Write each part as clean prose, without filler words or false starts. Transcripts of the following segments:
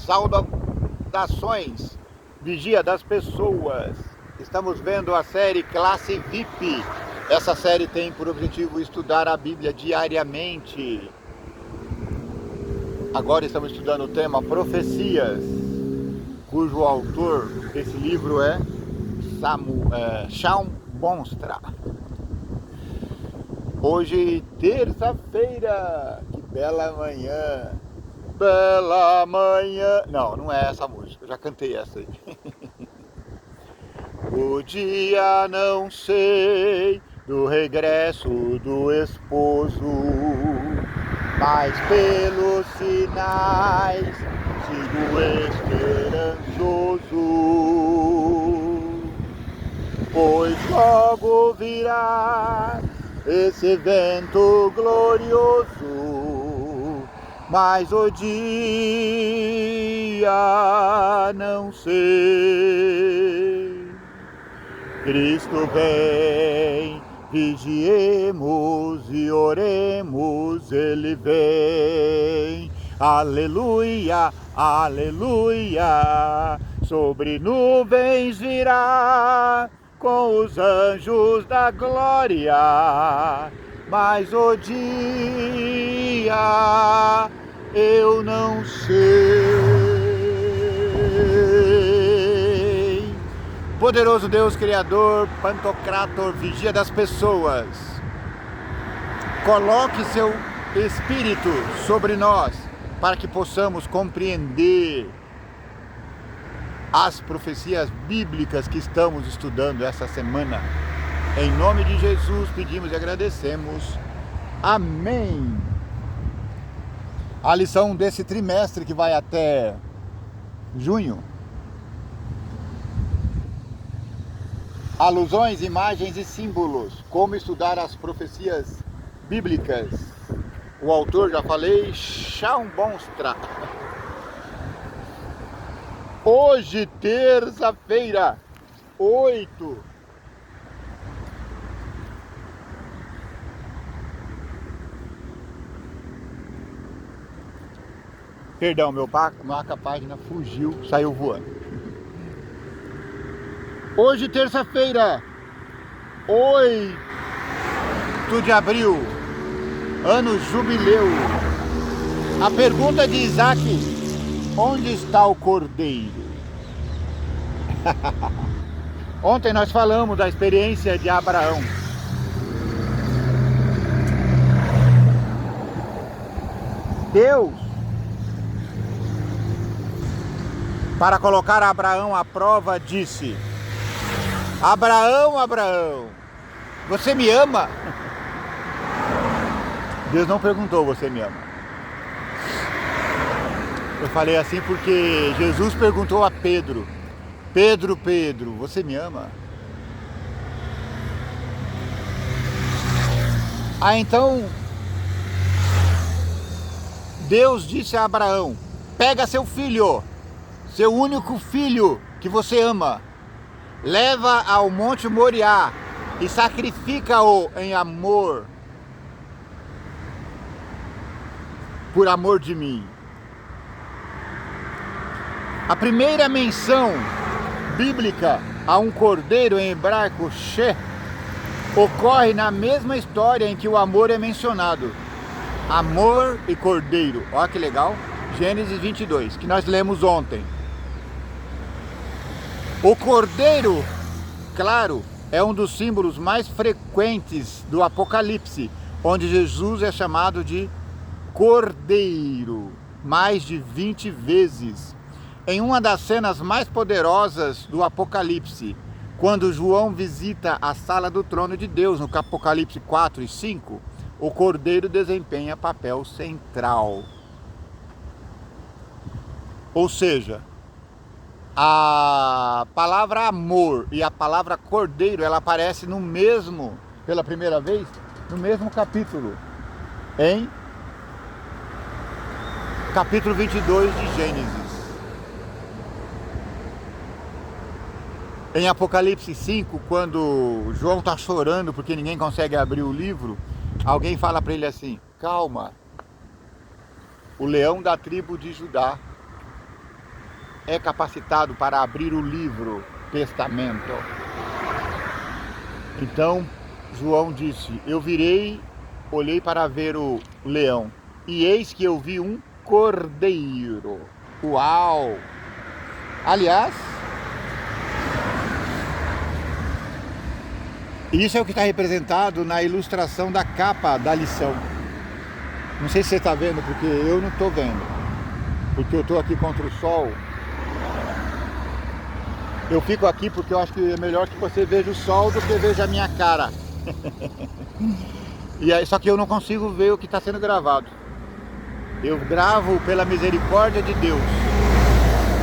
Saudações, vigia das pessoas. Estamos vendo a série Classe VIP. Essa série tem por objetivo estudar a Bíblia diariamente. Agora estamos estudando o tema Profecias, cujo autor desse livro é Shawn Bonstra. Hoje, terça-feira, que bela manhã. Bela manhã. Não é essa música, eu já cantei essa aí. O dia não sei do regresso do esposo, mas pelos sinais sigo esperançoso, pois logo virá esse evento glorioso, mas o dia não sei. Cristo vem, vigiemos e oremos, Ele vem. Aleluia, aleluia, sobre nuvens virá com os anjos da glória, mas o dia eu não sei. Poderoso Deus Criador, Pantocrator, vigia das pessoas, coloque seu Espírito sobre nós, para que possamos compreender as profecias bíblicas que estamos estudando essa semana. Em nome de Jesus pedimos e agradecemos. Amém. A lição desse trimestre, que vai até junho: alusões, imagens e símbolos. Como estudar as profecias bíblicas. O autor, já falei, Shawn Bonstra. Hoje, terça-feira, 8. Perdão, meu marca-página fugiu, saiu voando. Hoje, terça-feira, 8 de abril, ano jubileu. A pergunta de Isaac: onde está o cordeiro? Ontem nós falamos da experiência de Abraão. Deus, para colocar Abraão à prova, disse: Abraão, Abraão, você me ama? Deus não perguntou: você me ama? Eu falei assim porque Jesus perguntou a Pedro: Pedro, Pedro, você me ama? Então Deus disse a Abraão: pega seu filho, seu único filho que você ama, leva ao Monte Moriá e sacrifica-o em amor, por amor de mim. A primeira menção bíblica a um cordeiro, em hebraico sheh, ocorre na mesma história em que o amor é mencionado. Amor e cordeiro, olha que legal. Gênesis 22, que nós lemos ontem. O cordeiro, claro, é um dos símbolos mais frequentes do Apocalipse, onde Jesus é chamado de cordeiro mais de 20 vezes. Em uma das cenas mais poderosas do Apocalipse, quando João visita a sala do trono de Deus, no Apocalipse 4 e 5, o cordeiro desempenha papel central. Ou seja, a palavra amor e a palavra cordeiro, ela aparece pela primeira vez, no mesmo capítulo, em capítulo 22 de Gênesis. Em Apocalipse 5, quando João está chorando porque ninguém consegue abrir o livro, alguém fala para ele assim: calma, o leão da tribo de Judá é capacitado para abrir o livro Testamento. Então João disse: eu virei, olhei para ver o leão, e eis que eu vi um cordeiro. Uau! Aliás, isso é o que está representado na ilustração da capa da lição. Não sei se você está vendo, porque eu não estou vendo. Porque eu estou aqui contra o sol. Eu fico aqui porque eu acho que é melhor que você veja o sol do que veja a minha cara. E aí, só que eu não consigo ver o que está sendo gravado. Eu gravo pela misericórdia de Deus.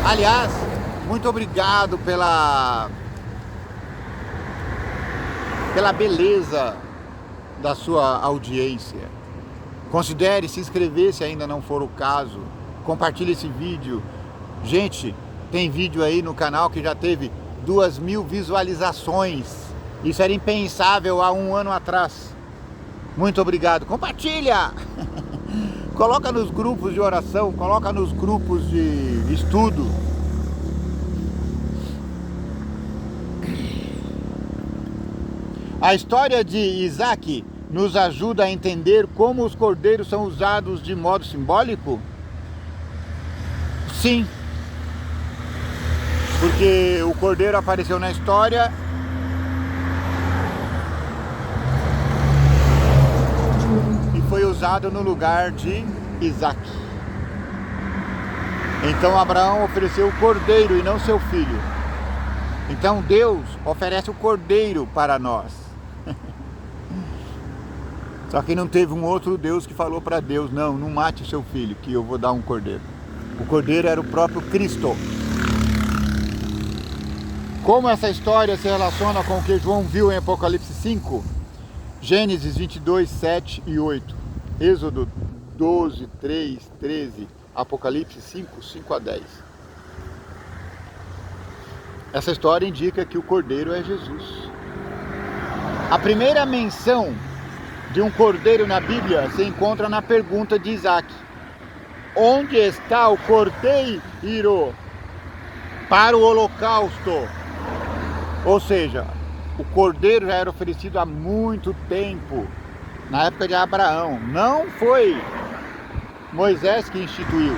Aliás, muito obrigado pela beleza da sua audiência. Considere se inscrever se ainda não for o caso. Compartilhe esse vídeo. Gente, tem vídeo aí no canal que já teve 2.000 visualizações. Isso era impensável há um ano atrás. Muito obrigado. Compartilha! Coloca nos grupos de oração, coloca nos grupos de estudo. A história de Isaac nos ajuda a entender como os cordeiros são usados de modo simbólico? Sim. Porque o cordeiro apareceu na história e foi usado no lugar de Isaac. Então Abraão ofereceu o cordeiro e não seu filho. Então Deus oferece o cordeiro para nós. Só que não teve um outro Deus que falou para Deus: não mate o seu filho, que eu vou dar um cordeiro. O cordeiro era o próprio Cristo. Como essa história se relaciona com o que João viu em Apocalipse 5? Gênesis 22, 7 e 8. Êxodo 12, 3, 13. Apocalipse 5, 5 a 10. Essa história indica que o cordeiro é Jesus. A primeira menção de um cordeiro na Bíblia se encontra na pergunta de Isaac: onde está o cordeiro para o holocausto? Ou seja, o cordeiro já era oferecido há muito tempo, na época de Abraão. Não foi Moisés que instituiu.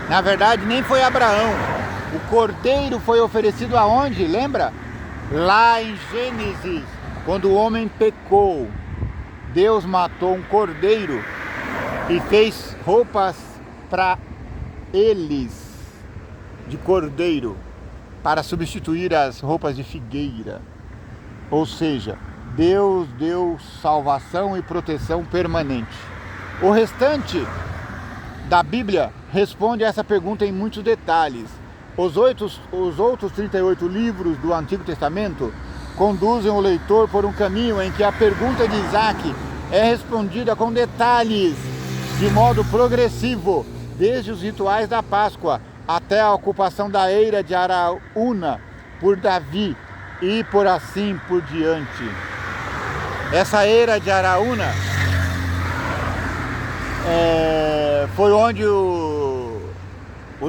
Na verdade, nem foi Abraão. O cordeiro foi oferecido aonde? Lembra? Lá em Gênesis, quando o homem pecou, Deus matou um cordeiro e fez roupas para eles de cordeiro, para substituir as roupas de figueira. Ou seja, Deus deu salvação e proteção permanente. O restante da Bíblia responde a essa pergunta em muitos detalhes. Os outros 38 livros do Antigo Testamento conduzem o leitor por um caminho em que a pergunta de Isaac é respondida com detalhes, de modo progressivo, desde os rituais da Páscoa até a ocupação da eira de Araúna por Davi e por assim por diante. Essa eira de Araúna foi onde o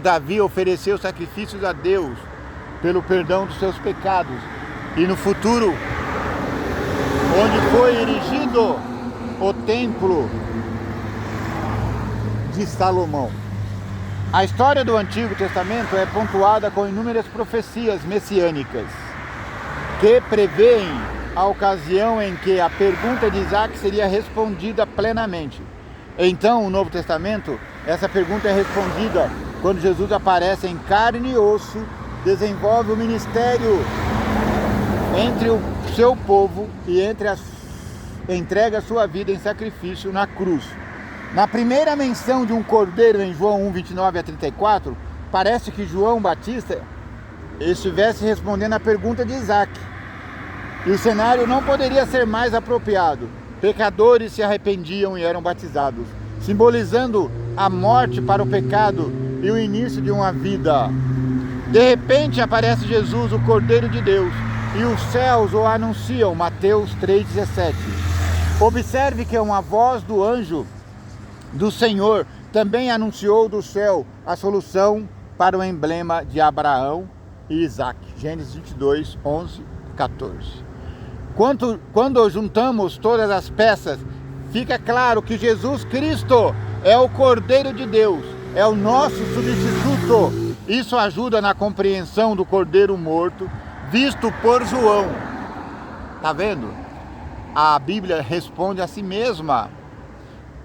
Davi ofereceu sacrifícios a Deus pelo perdão dos seus pecados. E no futuro, onde foi erigido o templo de Salomão. A história do Antigo Testamento é pontuada com inúmeras profecias messiânicas que prevêem a ocasião em que a pergunta de Isaac seria respondida plenamente. Então, no Novo Testamento, essa pergunta é respondida quando Jesus aparece em carne e osso, desenvolve o ministério entre o seu povo e entrega a sua vida em sacrifício na cruz. Na primeira menção de um cordeiro em João 1, 29 a 34, parece que João Batista estivesse respondendo a pergunta de Isaac. E o cenário não poderia ser mais apropriado. Pecadores se arrependiam e eram batizados, simbolizando a morte para o pecado e o início de uma vida. De repente aparece Jesus, o Cordeiro de Deus, e os céus o anunciam, Mateus 3,17. Observe que uma voz do anjo do Senhor também anunciou do céu a solução para o emblema de Abraão e Isaac. Gênesis 22, 11, 14. Quando juntamos todas as peças, fica claro que Jesus Cristo é o Cordeiro de Deus, é o nosso substituto. Isso ajuda na compreensão do Cordeiro morto, visto por João. Tá vendo? A Bíblia responde a si mesma.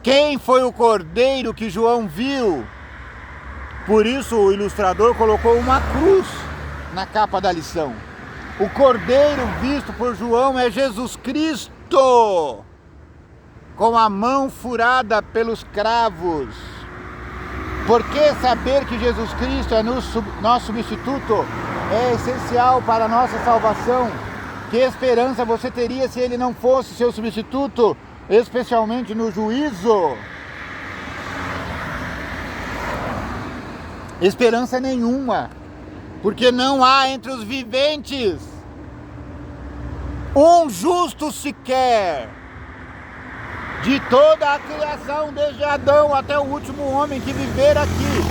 Quem foi o Cordeiro que João viu? Por isso o ilustrador colocou uma cruz na capa da lição. O Cordeiro visto por João é Jesus Cristo, com a mão furada pelos cravos. Porque saber que Jesus Cristo é nosso substituto é essencial para a nossa salvação. Que esperança você teria se ele não fosse seu substituto, especialmente no juízo? Esperança nenhuma, porque não há entre os viventes um justo sequer. De toda a criação, desde Adão até o último homem que viver aqui,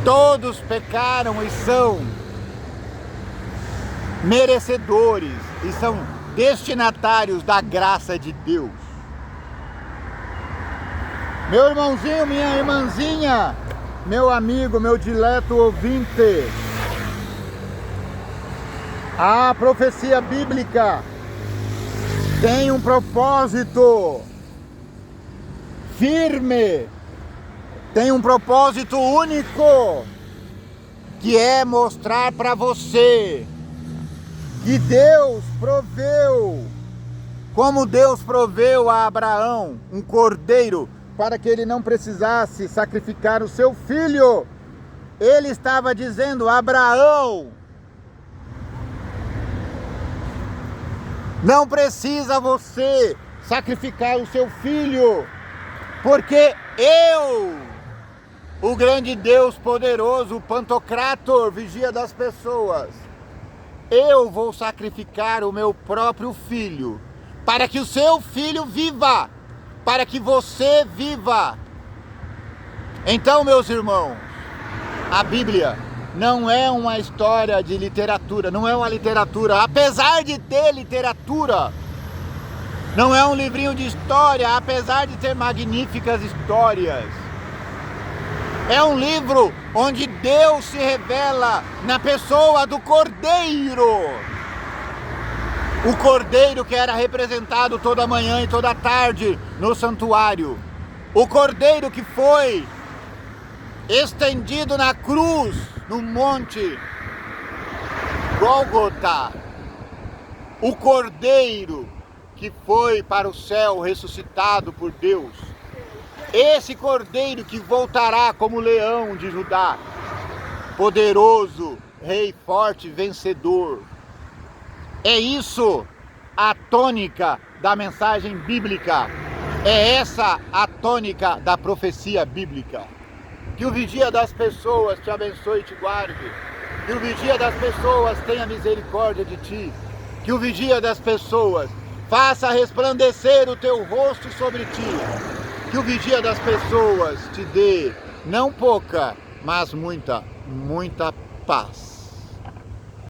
todos pecaram e são merecedores e são destinatários da graça de Deus. Meu irmãozinho, minha irmãzinha, meu amigo, meu dileto ouvinte, a profecia bíblica tem um propósito firme, tem um propósito único, que é mostrar para você que Deus proveu, como Deus proveu a Abraão um cordeiro para que ele não precisasse sacrificar o seu filho. Ele estava dizendo: Abraão, não precisa você sacrificar o seu filho, porque eu, o grande Deus poderoso, o Pantocrator, vigia das pessoas, eu vou sacrificar o meu próprio filho, para que o seu filho viva, para que você viva. Então, meus irmãos, a Bíblia não é uma história de literatura, não é uma literatura, apesar de ter literatura. Não é um livrinho de história, apesar de ter magníficas histórias. É um livro onde Deus se revela na pessoa do Cordeiro. O Cordeiro que era representado toda manhã e toda tarde no santuário. O Cordeiro que foi estendido na cruz, no monte Gólgota. O Cordeiro que foi para o céu ressuscitado por Deus. Esse Cordeiro que voltará como leão de Judá, poderoso, rei forte, vencedor. É isso a tônica da mensagem bíblica. É essa a tônica da profecia bíblica. Que o vigia das pessoas te abençoe e te guarde. Que o vigia das pessoas tenha misericórdia de ti. Que o vigia das pessoas faça resplandecer o teu rosto sobre ti. Que o vigia das pessoas te dê, não pouca, mas muita, muita paz.